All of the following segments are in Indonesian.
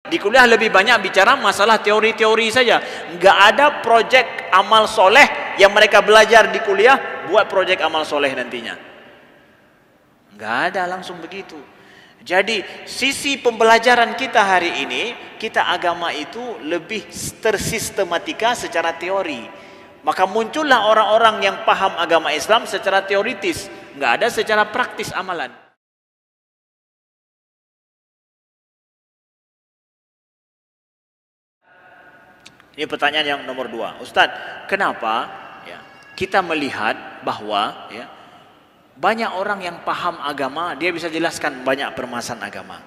Di kuliah lebih banyak bicara masalah teori-teori saja. Nggak ada projek amal soleh yang mereka belajar di kuliah, buat projek amal soleh nantinya. Nggak ada langsung begitu. Jadi sisi pembelajaran kita hari ini, kita agama itu lebih tersistematika secara teori. Maka muncullah orang-orang yang paham agama Islam secara teoritis, nggak ada secara praktis amalan. Ini pertanyaan yang nomor 2. Ustadz, kenapa kita melihat bahwa banyak orang yang paham agama, dia bisa jelaskan banyak permasalahan agama,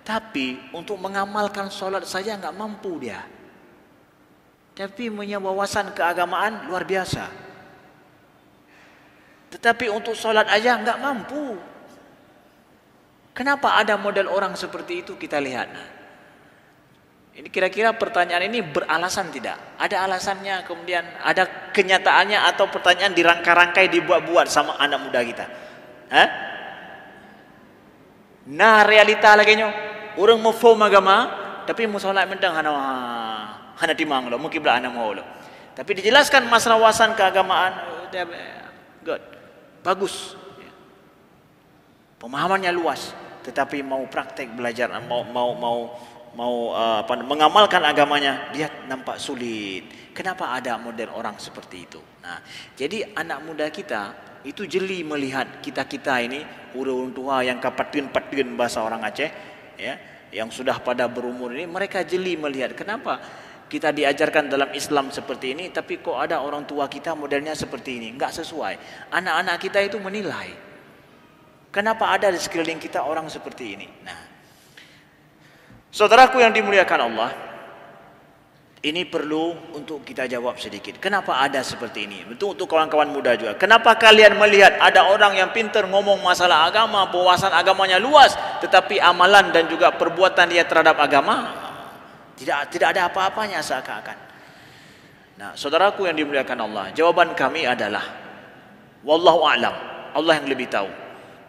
tapi untuk mengamalkan sholat saja nggak mampu dia. Tapi punya wawasan keagamaan luar biasa, tetapi untuk sholat aja nggak mampu. Kenapa ada model orang seperti itu? Kita lihat. Ini kira-kira pertanyaan ini beralasan tidak? Ada alasannya, kemudian ada kenyataannya, atau pertanyaan dirangkai-rangkai, dibuat-buat sama anak muda kita? Nah, realita lagi nyo, orang mau form agama, tapi mau sholat mendang hana timang lo, mungkin belah anak mau lo. Tapi dijelaskan masalah wawasan keagamaan, good, bagus, pemahamannya luas, tetapi mau praktek belajar, mau mengamalkan agamanya, dia nampak sulit. Kenapa ada model orang seperti itu? Nah, jadi anak muda kita itu jeli melihat kita ini orang tua yang kapatun-patun bahasa orang Aceh, yang sudah pada berumur ini, mereka jeli melihat kenapa kita diajarkan dalam Islam seperti ini, tapi kok ada orang tua kita modelnya seperti ini, nggak sesuai. Anak-anak kita itu menilai, kenapa ada di sekeliling kita orang seperti ini. Nah, saudaraku yang dimuliakan Allah, ini perlu untuk kita jawab sedikit. Kenapa ada seperti ini? Untuk kawan-kawan muda juga. Kenapa kalian melihat ada orang yang pintar ngomong masalah agama, wawasan agamanya luas, tetapi amalan dan juga perbuatan dia terhadap agama tidak ada apa-apanya seakan-akan. Nah, saudaraku yang dimuliakan Allah, jawaban kami adalah wallahu a'lam, Allah yang lebih tahu.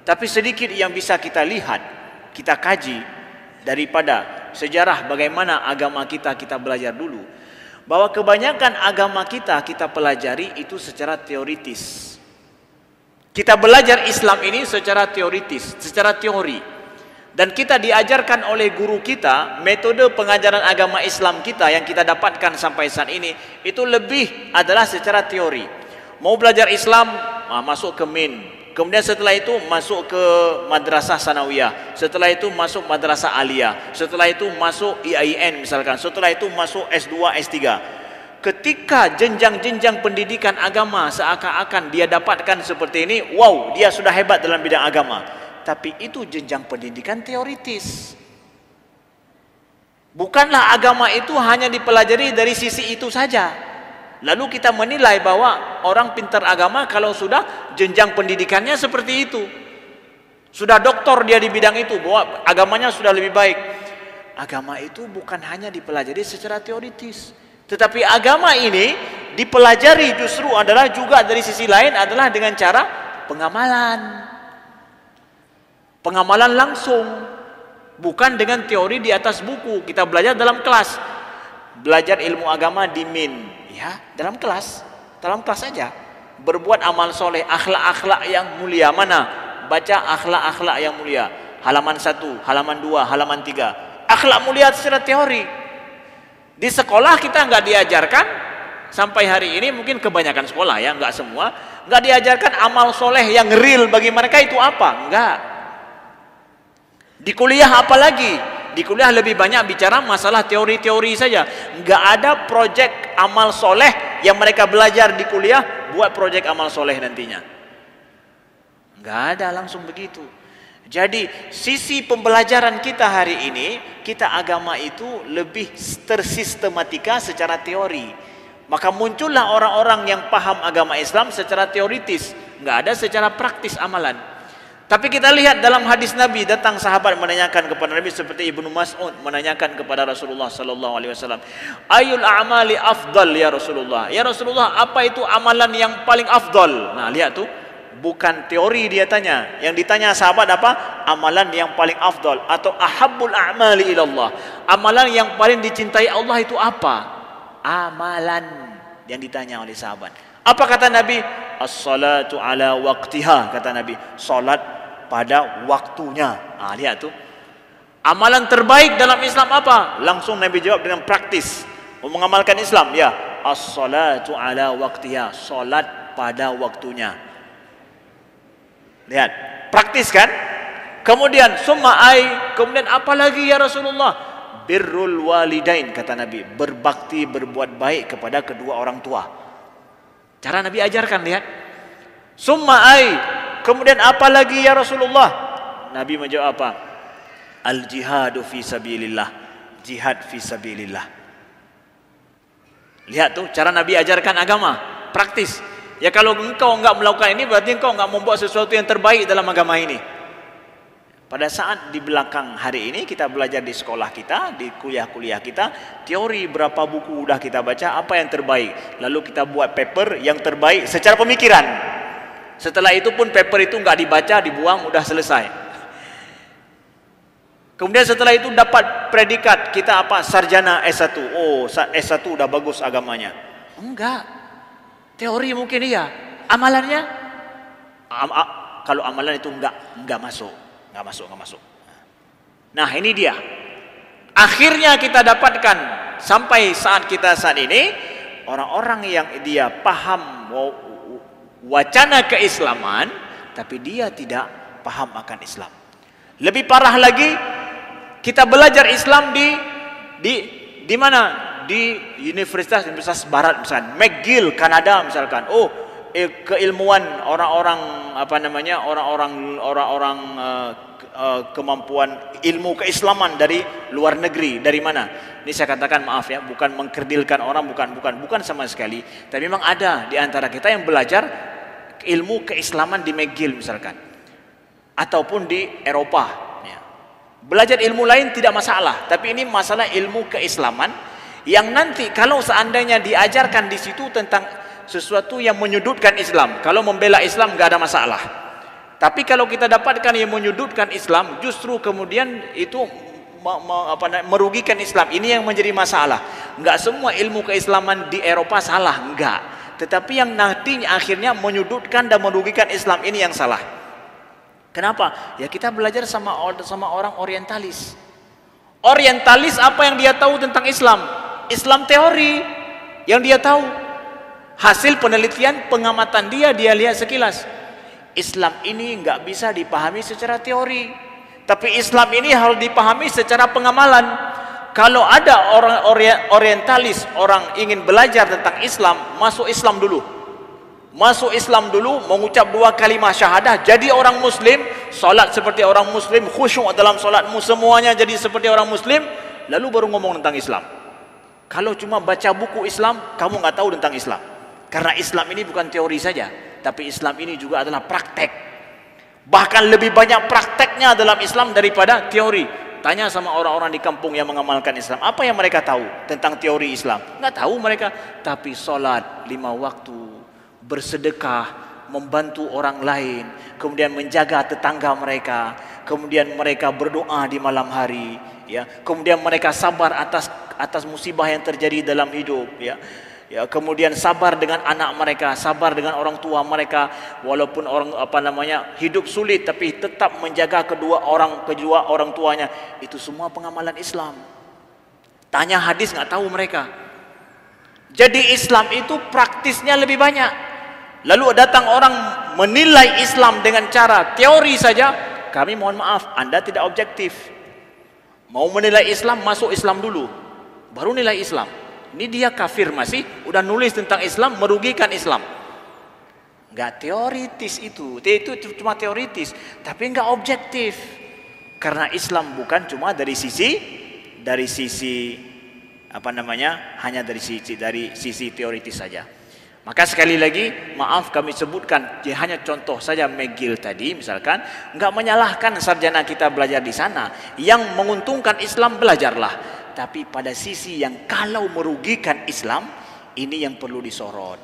Tapi sedikit yang bisa kita lihat, kita kaji daripada sejarah bagaimana agama kita belajar dulu, bahwa kebanyakan agama kita pelajari itu secara teoritis. Kita belajar Islam ini secara teoritis, secara teori. Dan kita diajarkan oleh guru kita, metode pengajaran agama Islam kita yang kita dapatkan sampai saat ini, itu lebih adalah secara teori. Mau belajar Islam, masuk ke MIN. Kemudian setelah itu masuk ke madrasah sanawiyah, setelah itu masuk madrasah aliyah, setelah itu masuk IAIN misalkan, setelah itu masuk S2, S3. Ketika jenjang-jenjang pendidikan agama seakan-akan dia dapatkan seperti ini, wow, dia sudah hebat dalam bidang agama. Tapi itu jenjang pendidikan teoritis. Bukanlah agama itu hanya dipelajari dari sisi itu saja. Lalu kita menilai bahwa orang pintar agama kalau sudah jenjang pendidikannya seperti itu, sudah doktor dia di bidang itu, bahwa agamanya sudah lebih baik. Agama itu bukan hanya dipelajari secara teoritis, tetapi agama ini dipelajari justru adalah juga dari sisi lain adalah dengan cara pengamalan langsung, bukan dengan teori di atas buku. Kita belajar dalam kelas, belajar ilmu agama di MIN, dalam kelas saja, berbuat amal soleh, akhlak-akhlak yang mulia. Mana? Baca akhlak-akhlak yang mulia, halaman 1, halaman 2, halaman 3. Akhlak mulia secara teori. Di sekolah kita nggak diajarkan, sampai hari ini mungkin kebanyakan sekolah nggak semua, nggak diajarkan amal soleh yang real bagi mereka itu apa, nggak. Di kuliah apalagi, di kuliah lebih banyak bicara masalah teori-teori saja. Nggak ada projek amal soleh yang mereka belajar di kuliah, buat projek amal soleh nantinya. Nggak ada langsung begitu. Jadi sisi pembelajaran kita hari ini, kita agama itu lebih tersistematika secara teori. Maka muncullah orang-orang yang paham agama Islam secara teoritis, nggak ada secara praktis amalan. Tapi kita lihat dalam hadis Nabi, datang sahabat menanyakan kepada Nabi, seperti Ibnu Mas'ud menanyakan kepada Rasulullah sallallahu alaihi wasallam, "Ayul a'mali afdal ya Rasulullah?" Ya Rasulullah, apa itu amalan yang paling afdal? Nah, lihat tuh, Bukan teori dia tanya. Yang ditanya sahabat apa? Amalan yang paling afdal atau ahabbul a'mali ilallah. Amalan yang paling dicintai Allah itu apa? Amalan yang ditanya oleh sahabat. Apa kata Nabi? As-salatu ala waqtiha, kata Nabi. Salat pada waktunya. Lihat tu. Amalan terbaik dalam Islam apa? Langsung Nabi jawab dengan praktis. Mengamalkan Islam, ya. As-salatu ala waqtiha. Salat pada waktunya. Lihat, praktis kan? Kemudian kemudian apa lagi ya Rasulullah? Birrul walidain, kata Nabi. Berbakti, berbuat baik kepada kedua orang tua. Cara Nabi ajarkan, lihat. Kemudian apa lagi ya Rasulullah? Nabi menjawab apa? Al-jihadu fi sabilillah. Jihad fi sabilillah. Lihat tuh, cara Nabi ajarkan agama. Praktis. Ya kalau engkau enggak melakukan ini, berarti engkau enggak membuat sesuatu yang terbaik dalam agama ini. Pada saat di belakang hari ini kita belajar di sekolah kita, di kuliah-kuliah kita, teori berapa buku udah kita baca, apa yang terbaik. Lalu kita buat paper yang terbaik secara pemikiran. Setelah itu pun paper itu enggak dibaca, dibuang, udah selesai. Kemudian setelah itu dapat predikat kita apa? Sarjana S1. Oh, S1 udah bagus agamanya. Enggak. Teori mungkin iya. Amalannya? Kalau amalan itu enggak masuk. Enggak masuk. Nah, ini dia. Akhirnya kita dapatkan sampai saat ini orang-orang yang dia paham wacana keislaman tapi dia tidak paham akan Islam. Lebih parah lagi, kita belajar Islam di mana? Di Universitas Barat misalkan, McGill Kanada misalkan. Keilmuan orang-orang kemampuan ilmu keislaman dari luar negeri. Dari mana? Ini saya katakan maaf ya, bukan mengkerdilkan orang, bukan sama sekali. Tapi memang ada di antara kita yang belajar ilmu keislaman di McGill misalkan, ataupun di Eropa. Belajar ilmu lain tidak masalah, tapi ini masalah ilmu keislaman yang nanti kalau seandainya diajarkan di situ tentang sesuatu yang menyudutkan Islam, kalau membela Islam nggak ada masalah. Tapi kalau kita dapatkan yang menyudutkan Islam, justru kemudian itu merugikan Islam. Ini yang menjadi masalah. Nggak semua ilmu keislaman di Eropa salah, nggak. Tetapi yang nanti akhirnya menyudutkan dan merugikan Islam, ini yang salah. Kenapa? Ya kita belajar sama orang orientalis. Orientalis apa yang dia tahu tentang Islam? Islam teori yang dia tahu. Hasil penelitian, pengamatan dia lihat sekilas. Islam ini nggak bisa dipahami secara teori. Tapi Islam ini harus dipahami secara pengamalan. Kalau ada orang orientalis, orang ingin belajar tentang Islam, masuk Islam dulu, mengucap 2 kalimah syahadah, jadi orang muslim, solat seperti orang muslim, khusyuk dalam solatmu, semuanya jadi seperti orang muslim, lalu baru ngomong tentang Islam. Kalau cuma baca buku Islam, kamu nggak tahu tentang Islam. Karena Islam ini bukan teori saja, tapi Islam ini juga adalah praktek. Bahkan lebih banyak prakteknya dalam Islam daripada teori. Tanya sama orang-orang di kampung yang mengamalkan Islam, apa yang mereka tahu tentang teori Islam? Nggak tahu mereka. Tapi solat 5 waktu, bersedekah, membantu orang lain, kemudian menjaga tetangga mereka, kemudian mereka berdoa di malam hari, ya, kemudian mereka sabar atas musibah yang terjadi dalam hidup, ya, kemudian sabar dengan anak mereka, sabar dengan orang tua mereka, walaupun hidup sulit tapi tetap menjaga kedua orang tuanya. Itu semua pengamalan Islam. Tanya hadis nggak tahu mereka. Jadi Islam itu praktisnya lebih banyak. Lalu datang orang menilai Islam dengan cara teori saja, kami mohon maaf, Anda tidak objektif. Mau menilai Islam, masuk Islam dulu, baru nilai Islam. Ini dia kafir masih, udah nulis tentang Islam, merugikan Islam. Enggak teoritis itu cuma teoritis, tapi enggak objektif. Karena Islam bukan cuma dari sisi hanya dari sisi teoritis saja. Maka sekali lagi, maaf kami sebutkan hanya contoh saja McGill tadi misalkan, enggak menyalahkan sarjana kita belajar di sana. Yang menguntungkan Islam belajarlah. Tapi pada sisi yang kalau merugikan Islam, ini yang perlu disorot.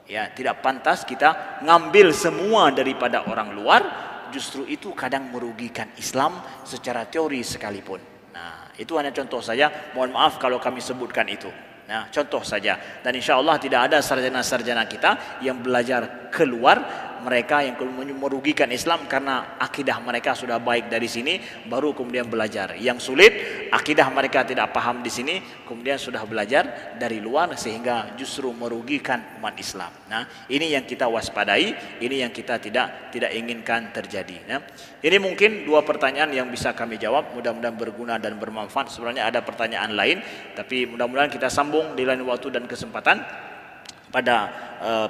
Ya, tidak pantas kita ngambil semua daripada orang luar. Justru itu kadang merugikan Islam secara teori sekalipun. Nah, itu hanya contoh saja. Mohon maaf kalau kami sebutkan itu. Nah, contoh saja. Dan insya Allah tidak ada sarjana-sarjana kita yang belajar keluar, mereka yang merugikan Islam karena akidah mereka sudah baik dari sini, baru kemudian belajar. Yang sulit, akidah mereka tidak paham di sini, kemudian sudah belajar dari luar sehingga justru merugikan umat Islam. Nah, ini yang kita waspadai, ini yang kita tidak inginkan terjadi. Nah, ini mungkin dua pertanyaan yang bisa kami jawab. Mudah-mudahan berguna dan bermanfaat. Sebenarnya ada pertanyaan lain, tapi mudah-mudahan kita sambung di lain waktu dan kesempatan. Pada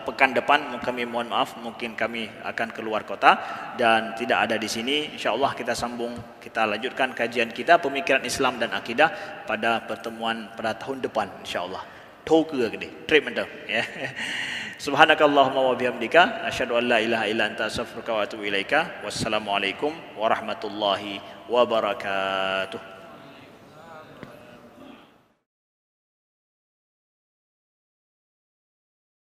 pekan depan kami mohon maaf, mungkin kami akan keluar kota dan tidak ada di sini. InsyaAllah kita sambung, kita lanjutkan kajian kita pemikiran Islam dan akidah pada pertemuan pada tahun depan InsyaAllah. Toga gede, trip mental. Ya. Subhanakallahumma wa bihamdika asyhadu an la ilaha illa anta astaghfiruka wa atubu ilaika. Wassalamualaikum warahmatullahi wabarakatuh.